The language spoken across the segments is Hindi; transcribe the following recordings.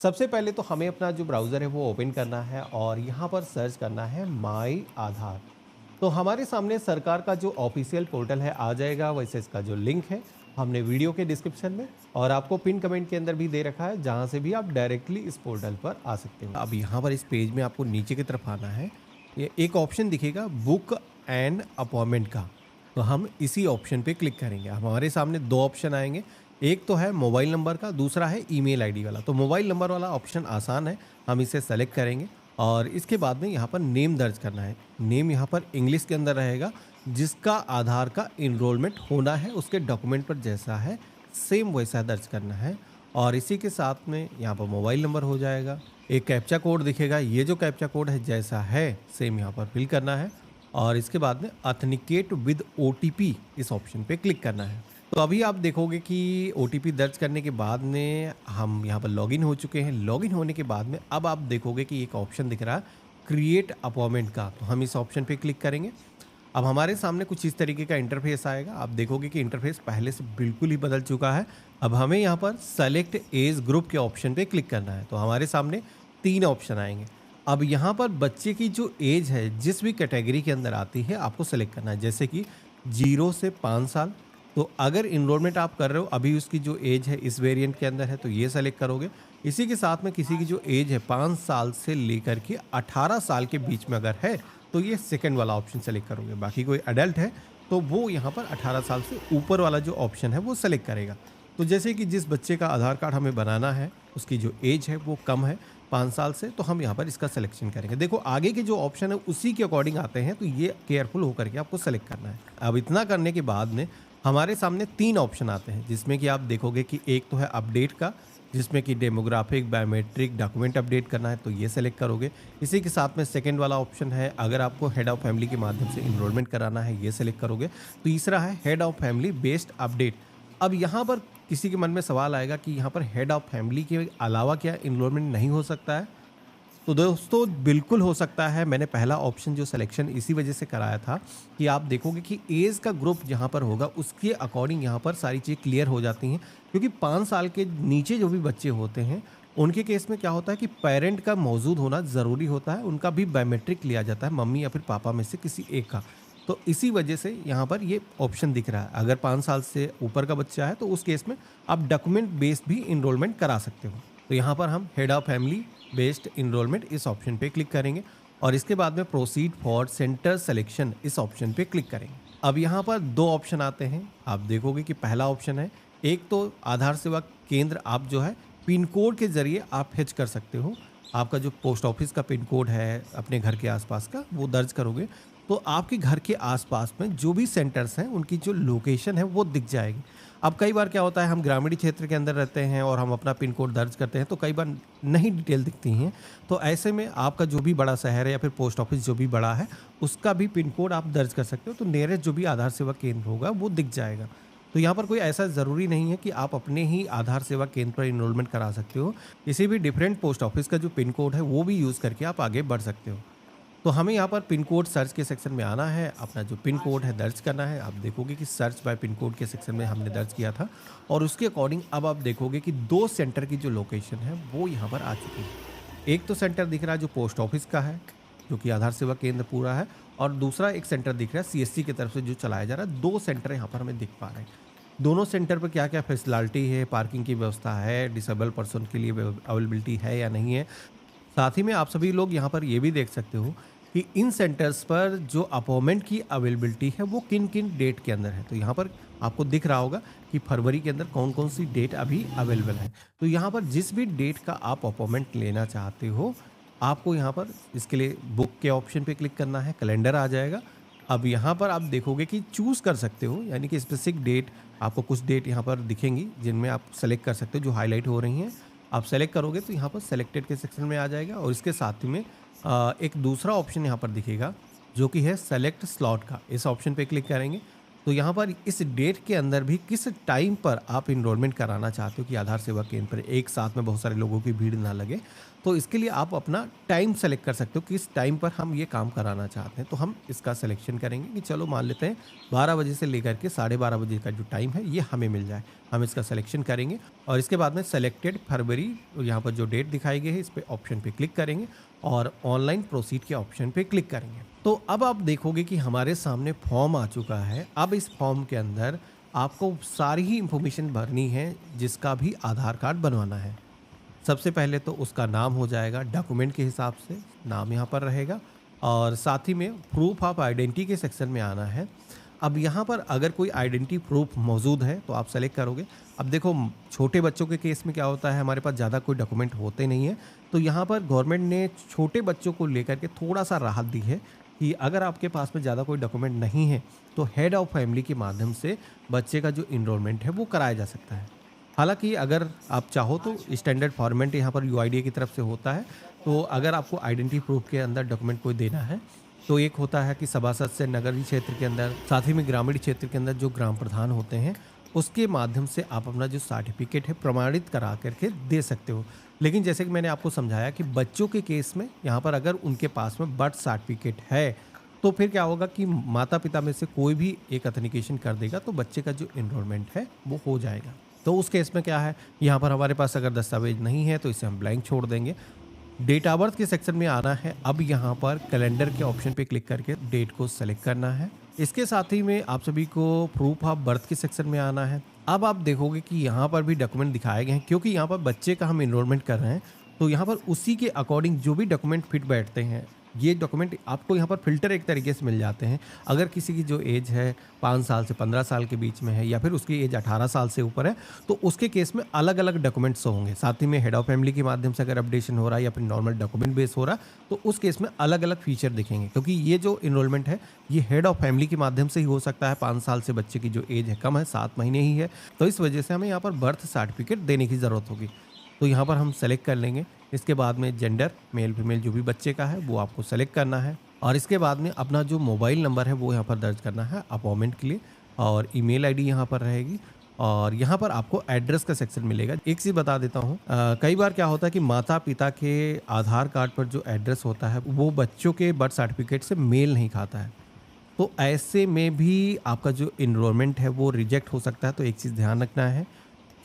सबसे पहले तो हमें अपना जो ब्राउज़र है वो ओपन करना है और यहाँ पर सर्च करना है माई आधार। तो हमारे सामने सरकार का जो ऑफ़िशियल पोर्टल है आ जाएगा, वैसे इसका जो लिंक है हमने वीडियो के डिस्क्रिप्शन में और आपको पिन कमेंट के अंदर भी दे रखा है, जहाँ से भी आप डायरेक्टली इस पोर्टल पर आ सकते हो। अब यहाँ पर इस पेज में आपको नीचे की तरफ आना है, ये एक ऑप्शन दिखेगा बुक एंड अपॉइंटमेंट का, तो हम इसी ऑप्शन पे क्लिक करेंगे। हमारे सामने 2 ऑप्शन आएँगे, एक तो है मोबाइल नंबर का, दूसरा है ईमेल आईडी वाला। तो मोबाइल नंबर वाला ऑप्शन आसान है, हम इसे सेलेक्ट करेंगे और इसके बाद में यहाँ पर नेम दर्ज करना है। नेम यहाँ पर इंग्लिश के अंदर रहेगा, जिसका आधार का एनरोलमेंट होना है, उसके डॉक्यूमेंट पर जैसा है, सेम वैसा दर्ज करना है और इसी के साथ में यहाँ पर मोबाइल नंबर हो जाएगा। एक कैप्चा कोड दिखेगा, ये जो कैप्चा कोड है जैसा है, सेम यहाँ पर फिल करना है और इसके बाद में ऑथेंटिकेट विद ओटीपी इस ऑप्शन पे क्लिक करना है। तो अभी आप देखोगे कि ओटीपी दर्ज करने के बाद में हम यहाँ पर लॉगिन हो चुके हैं। लॉगिन होने के बाद में अब आप देखोगे कि एक ऑप्शन दिख रहा है क्रिएट अपॉइंटमेंट का, तो हम इस ऑप्शन पे क्लिक करेंगे। अब हमारे सामने कुछ इस तरीके का इंटरफेस आएगा। आप देखोगे कि इंटरफेस पहले से बिल्कुल ही बदल चुका है। अब हमें यहाँ पर सेलेक्ट एज ग्रुप के ऑप्शन पे क्लिक करना है, तो हमारे सामने 3 ऑप्शन आएंगे। अब यहाँ पर बच्चे की जो एज है, जिस भी कैटेगरी के अंदर आती है, आपको सेलेक्ट करना है, जैसे कि 0 से 5 साल। तो अगर इनरोलमेंट आप कर रहे हो, अभी उसकी जो एज है इस वेरिएंट के अंदर है, तो ये सेलेक्ट करोगे। इसी के साथ में किसी की जो एज है 5 साल से लेकर के 18 साल के बीच में अगर है, तो ये सेकंड वाला ऑप्शन सेलेक्ट करोगे। बाकी कोई एडल्ट है तो वो यहाँ पर 18 साल से ऊपर वाला जो ऑप्शन है वो सेलेक्ट करेगा। तो जैसे कि जिस बच्चे का आधार कार्ड हमें बनाना है, उसकी जो एज है वो कम है 5 साल से, तो हम यहाँ पर इसका सिलेक्शन करेंगे। देखो आगे के जो ऑप्शन है उसी के अकॉर्डिंग आते हैं, तो ये केयरफुल होकर के आपको सेलेक्ट करना है। अब इतना करने के बाद में हमारे सामने 3 ऑप्शन आते हैं, जिसमें कि आप देखोगे कि एक तो है अपडेट का, जिसमें कि डेमोग्राफिक, बायोमेट्रिक, डॉक्यूमेंट अपडेट करना है, तो ये सेलेक्ट करोगे। इसी के साथ में सेकंड वाला ऑप्शन है, अगर आपको हेड ऑफ फैमिली के माध्यम से इनरोलमेंट कराना है, ये सेलेक्ट करोगे। तीसरा है head of family based update. अब यहाँ पर किसी के मन में सवाल आएगा कि यहाँ पर हेड ऑफ फैमिली के अलावा क्या इनरोलमेंट नहीं हो सकता है? तो दोस्तों बिल्कुल हो सकता है। मैंने पहला ऑप्शन जो सिलेक्शन इसी वजह से कराया था कि आप देखोगे कि एज का ग्रुप जहाँ पर होगा उसके अकॉर्डिंग यहाँ पर सारी चीज़ क्लियर हो जाती हैं, क्योंकि 5 साल के नीचे जो भी बच्चे होते हैं उनके केस में क्या होता है कि पेरेंट का मौजूद होना ज़रूरी होता है, उनका भी बायोमेट्रिक लिया जाता है, मम्मी या फिर पापा में से किसी एक का। तो इसी वजह से यहाँ पर ये ऑप्शन दिख रहा है। अगर 5 साल से ऊपर का बच्चा है तो उस केस में आप डॉक्यूमेंट बेस्ड भी इनरोलमेंट करा सकते हो। तो यहाँ पर हम head of family based enrolment इस ऑप्शन पे क्लिक करेंगे और इसके बाद में प्रोसीड फॉर सेंटर सिलेक्शन इस ऑप्शन पे क्लिक करेंगे। अब यहाँ पर 2 ऑप्शन आते हैं। आप देखोगे कि पहला ऑप्शन है, एक तो आधार सेवा केंद्र, आप जो है पिन कोड के ज़रिए आप फेच कर सकते हो। आपका जो पोस्ट ऑफिस का पिन कोड है अपने घर के आसपास का, वो दर्ज करोगे तो आपके घर के आसपास में जो भी सेंटर्स हैं उनकी जो लोकेशन है वो दिख जाएगी। अब कई बार क्या होता है, हम ग्रामीण क्षेत्र के अंदर रहते हैं और हम अपना पिन कोड दर्ज करते हैं, तो कई बार नहीं डिटेल दिखती हैं। तो ऐसे में आपका जो भी बड़ा शहर है या फिर पोस्ट ऑफिस जो भी बड़ा है, उसका भी पिन कोड आप दर्ज कर सकते हो, तो नियरेस्ट जो भी आधार सेवा केंद्र होगा वो दिख जाएगा। तो यहाँ पर कोई ऐसा ज़रूरी नहीं है कि आप अपने ही आधार सेवा केंद्र पर इनरोलमेंट करा सकते हो। किसी भी डिफरेंट पोस्ट ऑफिस का जो पिन कोड है वो भी यूज़ करके आप आगे बढ़ सकते हो। तो हमें यहाँ पर पिन कोड सर्च के सेक्शन में आना है, अपना जो पिन कोड है दर्ज करना है। आप देखोगे कि सर्च बाय पिन कोड के सेक्शन में हमने दर्ज किया था और उसके अकॉर्डिंग अब आप देखोगे कि 2 सेंटर की जो लोकेशन है वो यहाँ पर आ चुकी है। एक तो सेंटर दिख रहा है जो पोस्ट ऑफिस का है, जो कि आधार सेवा केंद्र पूरा है, और दूसरा एक सेंटर दिख रहा है सीएससी की तरफ से जो चलाया जा रहा है। 2 सेंटर यहाँ पर हमें दिख पा रहे हैं। दोनों सेंटर पर क्या-क्या फैसिलिटी है, पार्किंग की व्यवस्था है, डिसेबल पर्सन के लिए अवेलेबिलिटी है या नहीं है। साथ ही में आप सभी लोग यहाँ पर ये भी देख सकते हो कि इन सेंटर्स पर जो अपॉइंटमेंट की अवेलेबिलिटी है वो किन-किन डेट के अंदर है। तो यहाँ पर आपको दिख रहा होगा कि फरवरी के अंदर कौन-कौन सी डेट अभी अवेलेबल है। तो यहाँ पर जिस भी डेट का आप अपॉइंटमेंट लेना चाहते हो, आपको यहाँ पर इसके लिए बुक के ऑप्शन पे क्लिक करना है, कैलेंडर आ जाएगा। अब यहाँ पर आप देखोगे कि चूज़ कर सकते हो, यानी कि स्पेसिफिक डेट, आपको कुछ डेट यहाँ पर दिखेंगी जिनमें आप सेलेक्ट कर सकते हो, जो हाईलाइट हो रही हैं। आप सेलेक्ट करोगे तो यहाँ पर सेलेक्टेड के सेक्शन में आ जाएगा और इसके साथ में एक दूसरा ऑप्शन यहाँ पर दिखेगा जो कि है सेलेक्ट स्लॉट का। इस ऑप्शन पे क्लिक करेंगे तो यहाँ पर इस डेट के अंदर भी किस टाइम पर आप इनरोलमेंट कराना चाहते हो कि आधार सेवा केंद्र पर एक साथ में बहुत सारे लोगों की भीड़ ना लगे, तो इसके लिए आप अपना टाइम सेलेक्ट कर सकते हो, किस टाइम पर हम ये काम कराना चाहते हैं। तो हम इसका सिलेक्शन करेंगे कि चलो मान लेते हैं 12 बजे से लेकर के 12:30 बजे का जो टाइम है ये हमें मिल जाए। हम इसका सिलेक्शन करेंगे और इसके बाद में सेलेक्टेड फरवरी यहाँ पर जो डेट दिखाई गई है इस पे ऑप्शन पे क्लिक करेंगे और ऑनलाइन प्रोसीड के ऑप्शन पे क्लिक करेंगे। तो अब आप देखोगे कि हमारे सामने फॉर्म आ चुका है। अब इस फॉर्म के अंदर आपको सारी ही इंफॉर्मेशन भरनी है जिसका भी आधार कार्ड बनवाना है। सबसे पहले तो उसका नाम हो जाएगा, डॉक्यूमेंट के हिसाब से नाम यहाँ पर रहेगा और साथ ही में प्रूफ ऑफ आइडेंटिटी के सेक्शन में आना है। अब यहाँ पर अगर कोई आइडेंटिटी प्रूफ मौजूद है तो आप सेलेक्ट करोगे। अब देखो छोटे बच्चों के केस में क्या होता है, हमारे पास ज़्यादा कोई डॉक्यूमेंट होते नहीं है, तो यहाँ पर गवर्नमेंट ने छोटे बच्चों को लेकर के थोड़ा सा राहत दी है कि अगर आपके पास में ज़्यादा कोई डॉक्यूमेंट नहीं है तो हेड ऑफ़ फैमिली के माध्यम से बच्चे का जो इनरोलमेंट है वो कराया जा सकता है। हालाँकि अगर आप चाहो तो स्टैंडर्ड फॉर्मेट यहाँ पर यूआईडीएआई की तरफ से होता है। तो अगर आपको आइडेंटिटी प्रूफ के अंदर डॉक्यूमेंट कोई देना है तो एक होता है कि सभासद से नगरीय क्षेत्र के अंदर, साथ ही में ग्रामीण क्षेत्र के अंदर जो ग्राम प्रधान होते हैं उसके माध्यम से आप अपना जो सर्टिफिकेट है प्रमाणित करा करके दे सकते हो। लेकिन जैसे कि मैंने आपको समझाया कि बच्चों के केस में यहाँ पर अगर उनके पास में बर्थ सर्टिफिकेट है तो फिर क्या होगा कि माता पिता में से कोई भी एक अथेंटिकेशन कर देगा तो बच्चे का जो इनरोलमेंट है वो हो जाएगा। तो उस केस में क्या है, यहाँ पर हमारे पास अगर दस्तावेज नहीं है तो इसे हम ब्लैंक छोड़ देंगे। डेट ऑफ बर्थ के सेक्शन में आना है। अब यहाँ पर कैलेंडर के ऑप्शन पे क्लिक करके डेट को सेलेक्ट करना है। इसके साथ ही में आप सभी को प्रूफ ऑफ बर्थ के सेक्शन में आना है। अब आप देखोगे कि यहाँ पर भी डॉक्यूमेंट दिखाए गए हैं, क्योंकि यहाँ पर बच्चे का हम इनरोलमेंट कर रहे हैं तो यहाँ पर उसी के अकॉर्डिंग जो भी डॉक्यूमेंट फिट बैठते हैं ये डॉक्यूमेंट आपको यहाँ पर फ़िल्टर एक तरीके से मिल जाते हैं। अगर किसी की जो एज है 5 साल से 15 साल के बीच में है या फिर उसकी एज 18 साल से ऊपर है तो उसके केस में अलग अलग डॉक्यूमेंट्स होंगे। साथ ही में हेड ऑफ़ फैमिली के माध्यम से अगर अपडेशन हो रहा है या फिर नॉर्मल डॉक्यूमेंट बेस हो रहा है तो उस केस में अलग अलग फीचर दिखेंगे, क्योंकि ये जो इनरोलमेंट है ये हेड ऑफ़ फैमिली के माध्यम से ही हो सकता है। 5 साल से बच्चे की जो एज है कम है, 7 महीने ही है, तो इस वजह से हमें यहाँ पर बर्थ सर्टिफिकेट देने की ज़रूरत होगी। तो यहाँ पर हम सेलेक्ट कर लेंगे। इसके बाद में जेंडर मेल फीमेल जो भी बच्चे का है वो आपको सेलेक्ट करना है और इसके बाद में अपना जो मोबाइल नंबर है वो यहाँ पर दर्ज करना है अपॉइंटमेंट के लिए और ईमेल आईडी यहाँ पर रहेगी और यहाँ पर आपको एड्रेस का सेक्शन मिलेगा। एक चीज़ बता देता हूँ, कई बार क्या होता है कि माता पिता के आधार कार्ड पर जो एड्रेस होता है वो बच्चों के बर्थ सर्टिफिकेट से मेल नहीं खाता है, तो ऐसे में भी आपका जो इनरोलमेंट है वो रिजेक्ट हो सकता है। तो एक चीज़ ध्यान रखना है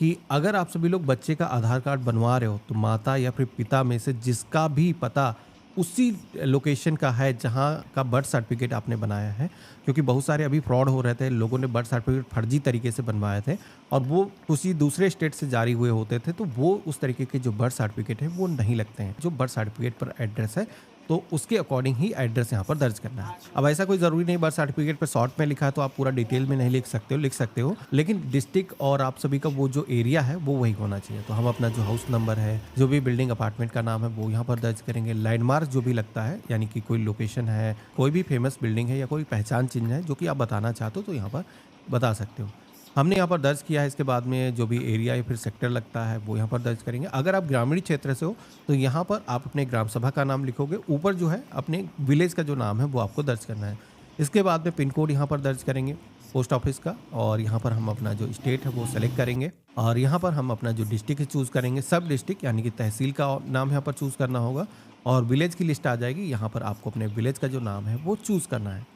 कि अगर आप सभी लोग बच्चे का आधार कार्ड बनवा रहे हो तो माता या फिर पिता में से जिसका भी पता उसी लोकेशन का है जहां का बर्थ सर्टिफिकेट आपने बनाया है, क्योंकि बहुत सारे अभी फ्रॉड हो रहे थे, लोगों ने बर्थ सर्टिफिकेट फर्जी तरीके से बनवाए थे और वो किसी दूसरे स्टेट से जारी हुए होते थे, तो वो उस तरीके के जो बर्थ सर्टिफिकेट है वो नहीं लगते हैं। जो बर्थ सर्टिफिकेट पर एड्रेस है तो उसके अकॉर्डिंग ही एड्रेस यहाँ पर दर्ज करना है। अब ऐसा कोई ज़रूरी नहीं बर्थ सर्टिफिकेट पर शॉर्ट में लिखा है तो आप पूरा डिटेल में नहीं लिख सकते हो, लेकिन डिस्ट्रिक्ट और आप सभी का वो जो एरिया है वो वही होना चाहिए। तो हम अपना जो हाउस नंबर है, जो भी बिल्डिंग अपार्टमेंट का नाम है वो यहाँ पर दर्ज करेंगे। लैंडमार्क जो भी लगता है, यानी कि कोई लोकेशन है, कोई भी फेमस बिल्डिंग है या कोई पहचान चिन्ह है जो कि आप बताना चाहते हो तो यहाँ पर बता सकते हो। हमने यहाँ पर दर्ज किया है। इसके बाद में जो भी एरिया या फिर सेक्टर लगता है वो यहाँ पर दर्ज करेंगे। अगर आप ग्रामीण क्षेत्र से हो तो यहाँ पर आप अपने ग्राम सभा का नाम लिखोगे, ऊपर जो है अपने विलेज का जो नाम है वो आपको दर्ज करना है। इसके बाद में पिन कोड यहाँ पर दर्ज करेंगे पोस्ट ऑफिस का और यहाँ पर हम अपना जो स्टेट है वो सेलेक्ट करेंगे और यहाँ पर हम अपना जो डिस्ट्रिक्ट है चूज़ करेंगे। सब डिस्ट्रिक्ट यानी कि तहसील का नाम यहाँ पर चूज़ करना होगा और विलेज की लिस्ट आ जाएगी। यहाँ पर आपको अपने विलेज का जो नाम है वो चूज़ करना है।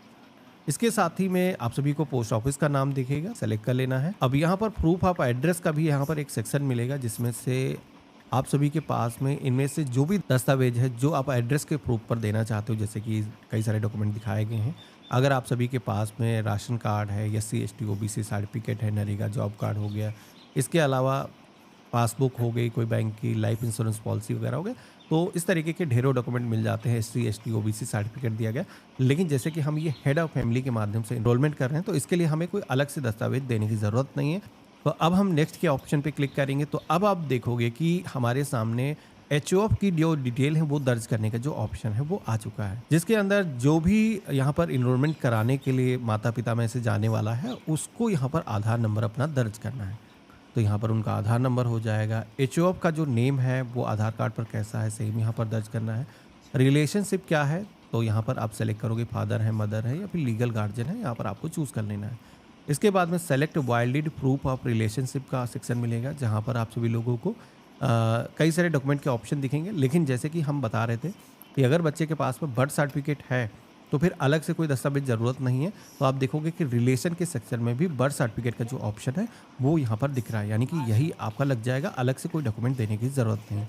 इसके साथ ही में आप सभी को पोस्ट ऑफिस का नाम दिखेगा, सेलेक्ट कर लेना है। अब यहाँ पर प्रूफ ऑफ एड्रेस का भी यहाँ पर एक सेक्शन मिलेगा जिसमें से आप सभी के पास में इनमें से जो भी दस्तावेज है जो आप एड्रेस के प्रूफ पर देना चाहते हो, जैसे कि कई सारे डॉक्यूमेंट दिखाए गए हैं। अगर आप सभी के पास में राशन कार्ड है, SC ST OBC सर्टिफिकेट है, नरेगा जॉब कार्ड हो गया, इसके अलावा पासबुक हो गई, कोई बैंक की लाइफ इंश्योरेंस पॉलिसी वगैरह हो गया, तो इस तरीके के ढेरों डॉक्यूमेंट मिल जाते हैं। SC ST OBC सर्टिफिकेट दिया गया। लेकिन जैसे कि हम ये हेड ऑफ फैमिली के माध्यम से इनरोलमेंट कर रहे हैं तो इसके लिए हमें कोई अलग से दस्तावेज देने की ज़रूरत नहीं है। तो अब हम नेक्स्ट के ऑप्शन पे क्लिक करेंगे तो अब आप देखोगे कि हमारे सामने HOF की जो डिटेल है वो दर्ज करने का जो ऑप्शन है वो आ चुका है, जिसके अंदर जो भी यहाँ पर इनरोलमेंट कराने के लिए माता पिता में से जाने वाला है उसको यहाँ पर आधार नंबर अपना दर्ज करना है। तो यहाँ पर उनका आधार नंबर हो जाएगा। HOF का जो नेम है वो आधार कार्ड पर कैसा है सेम यहाँ पर दर्ज करना है। रिलेशनशिप क्या है तो यहाँ पर आप सेलेक्ट करोगे, फादर है, मदर है या फिर लीगल गार्जियन है, यहाँ पर आपको चूज़ कर लेना है। इसके बाद में select wild proof of relationship का सेक्शन मिलेगा जहाँ पर आप सभी लोगों को कई सारे डॉक्यूमेंट के ऑप्शन दिखेंगे। लेकिन जैसे कि हम बता रहे थे कि अगर बच्चे के पास में बर्थ सर्टिफिकेट है तो फिर अलग से कोई दस्तावेज ज़रूरत नहीं है। तो आप देखोगे कि रिलेशन के सेक्शन में भी बर्थ सर्टिफिकेट का जो ऑप्शन है वो यहाँ पर दिख रहा है, यानी कि यही आपका लग जाएगा, अलग से कोई डॉक्यूमेंट देने की ज़रूरत नहीं है।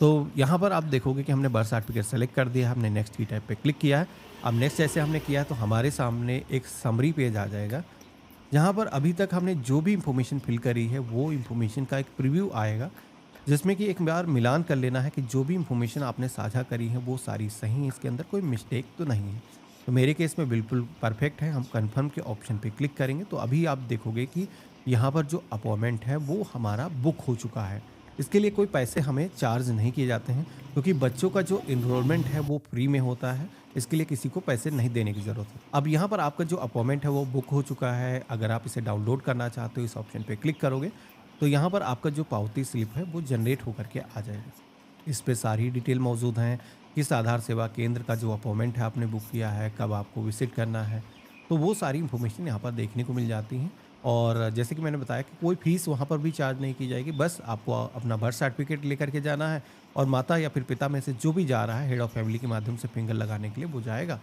तो यहाँ पर आप देखोगे कि हमने बर्थ सर्टिफिकेट सेलेक्ट कर दिया, हमने नेक्स्ट की टैब पे क्लिक किया है। अब नेक्स्ट जैसे हमने किया है तो हमारे सामने एक समरी पेज आ जाएगा, जहाँ पर अभी तक हमने जो भी इन्फॉर्मेशन फिल करी है वो इन्फॉर्मेशन का एक प्रीव्यू आएगा, जिसमें कि एक बार मिलान कर लेना है कि जो भी इन्फॉर्मेशन आपने साझा करी है वो सारी सही है, इसके अंदर कोई मिस्टेक तो नहीं है। तो मेरे केस में बिल्कुल परफेक्ट है। हम कन्फर्म के ऑप्शन पे क्लिक करेंगे तो अभी आप देखोगे कि यहाँ पर जो अपॉइंटमेंट है वो हमारा बुक हो चुका है। इसके लिए कोई पैसे हमें चार्ज नहीं किए जाते हैं, क्योंकि बच्चों का जो एनरोलमेंट है वो फ्री में होता है। इसके लिए किसी को पैसे नहीं देने की ज़रूरत है। अब यहाँ पर आपका जो अपॉइंटमेंट है वो बुक हो चुका है। अगर आप इसे डाउनलोड करना चाहते हो, इस ऑप्शन पे क्लिक करोगे तो यहाँ पर आपका जो पावती स्लिप है वो जनरेट होकर के आ जाएगा। इस पे सारी डिटेल मौजूद हैं, किस आधार सेवा केंद्र का जो अपॉइंटमेंट है आपने बुक किया है, कब आपको विज़िट करना है, तो वो सारी इन्फॉर्मेशन यहाँ पर देखने को मिल जाती हैं। और जैसे कि मैंने बताया कि कोई फ़ीस वहाँ पर भी चार्ज नहीं की जाएगी, बस आपको अपना बर्थ सर्टिफिकेट लेकर के जाना है और माता या फिर पिता में से जो भी जा रहा है हेड ऑफ़ फैमिली के माध्यम से फिंगर लगाने के लिए वो जाएगा।